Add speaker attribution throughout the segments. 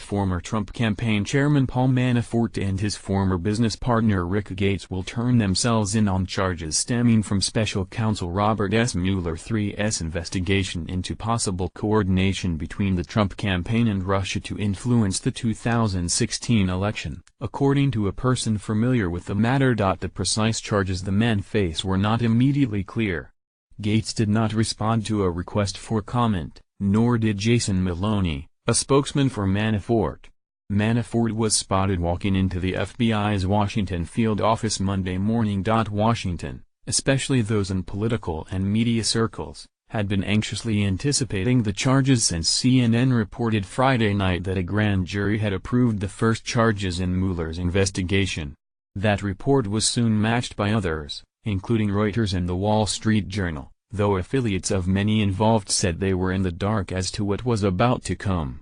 Speaker 1: former Trump campaign chairman Paul Manafort and his former business partner Rick Gates will turn themselves in on charges stemming from special counsel Robert S. Mueller III's investigation into possible coordination between the Trump campaign and Russia to influence the 2016 election, according to a person familiar with the matter. The precise charges the men face were not immediately clear. Gates did not respond to a request for comment, nor did Jason Maloney, a spokesman for Manafort. Manafort was spotted walking into the FBI's Washington field office Monday morning. Washington, especially those in political and media circles, had been anxiously anticipating the charges since CNN reported Friday night that a grand jury had approved the first charges in Mueller's investigation. That report was soon matched by others, including Reuters and The Wall Street Journal, though affiliates of many involved said they were in the dark as to what was about to come.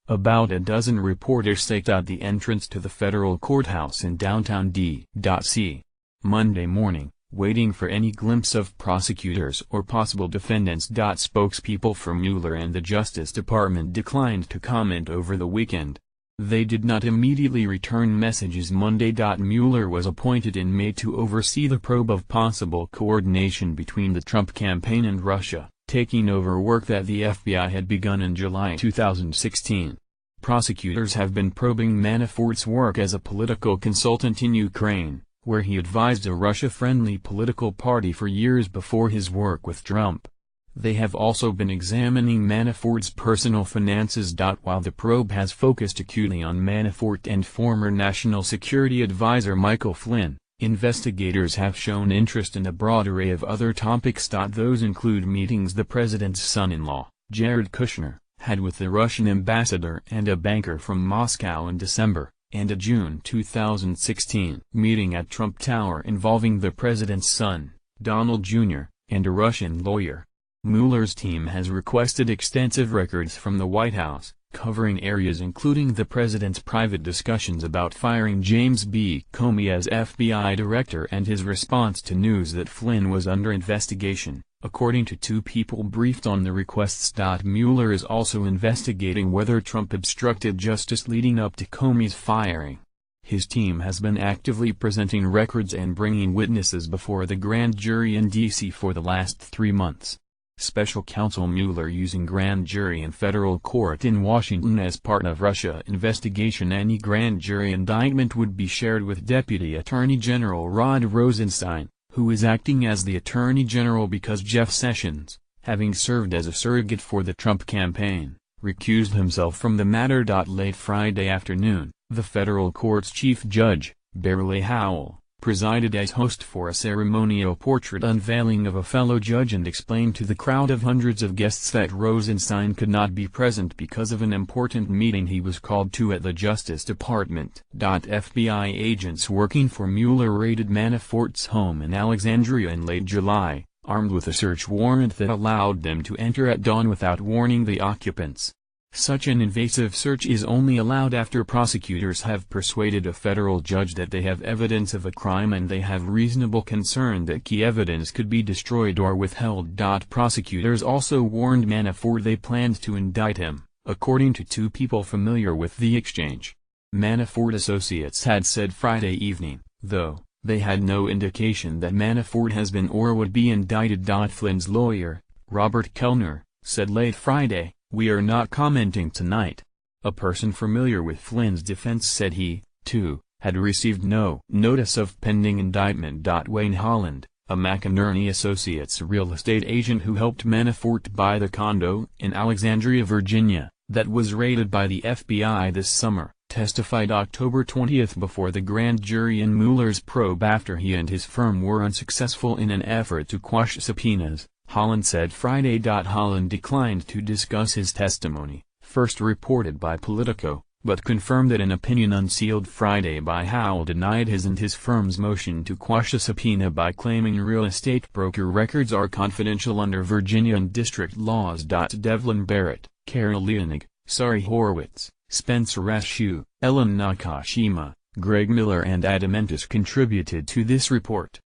Speaker 1: About a dozen reporters staked out the entrance to the federal courthouse in downtown D.C. Monday morning, waiting for any glimpse of prosecutors or possible defendants. Spokespeople for Mueller and the Justice Department declined to comment over the weekend. They did not immediately return messages Monday. Mueller was appointed in May to oversee the probe of possible coordination between the Trump campaign and Russia, taking over work that the FBI had begun in July 2016. Prosecutors have been probing Manafort's work as a political consultant in Ukraine, where he advised a Russia-friendly political party for years before his work with Trump. They have also been examining Manafort's personal finances. While the probe has focused acutely on Manafort and former National Security Advisor Michael Flynn, investigators have shown interest in a broad array of other topics. Those include meetings the president's son-in-law, Jared Kushner, had with the Russian ambassador and a banker from Moscow in December, and a June 2016 meeting at Trump Tower involving the president's son, Donald Jr., and a Russian lawyer. Mueller's team has requested extensive records from the White House, covering areas including the president's private discussions about firing James B. Comey as FBI director and his response to news that Flynn was under investigation, according to two people briefed on the requests. Mueller is also investigating whether Trump obstructed justice leading up to Comey's firing. His team has been actively presenting records and bringing witnesses before the grand jury in D.C. for the last 3 months. Special counsel Mueller using grand jury in federal court in Washington as part of Russia investigation. Any grand jury indictment would be shared with Deputy Attorney General Rod Rosenstein, who is acting as the Attorney General because Jeff Sessions, having served as a surrogate for the Trump campaign, recused himself from the matter. Late Friday afternoon, the federal court's chief judge, Beverly Howell, presided as host for a ceremonial portrait unveiling of a fellow judge and explained to the crowd of hundreds of guests that Rosenstein could not be present because of an important meeting he was called to at the Justice Department. FBI agents working for Mueller raided Manafort's home in Alexandria in late July, armed with a search warrant that allowed them to enter at dawn without warning the occupants. Such an invasive search is only allowed after prosecutors have persuaded a federal judge that they have evidence of a crime and they have reasonable concern that key evidence could be destroyed or withheld. Prosecutors also warned Manafort they planned to indict him, according to two people familiar with the exchange. Manafort associates had said Friday evening, though, they had no indication that Manafort has been or would be indicted. Flynn's lawyer, Robert Kellner, said late Friday, "We are not commenting tonight." A person familiar with Flynn's defense said he, too, had received no notice of pending indictment. Wayne Holland, a McInerney Associates real estate agent who helped Manafort buy the condo in Alexandria, Virginia, that was raided by the FBI this summer, testified October 20 before the grand jury in Mueller's probe after he and his firm were unsuccessful in an effort to quash subpoenas. Holland said Friday. Holland declined to discuss his testimony, first reported by Politico, but confirmed that an opinion unsealed Friday by Howell denied his and his firm's motion to quash a subpoena by claiming real estate broker records are confidential under Virginia and district laws. Devlin Barrett, Carol Leonig, Sari Horowitz, Spencer Rashew, Ellen Nakashima, Greg Miller and Adam Entis contributed to this report.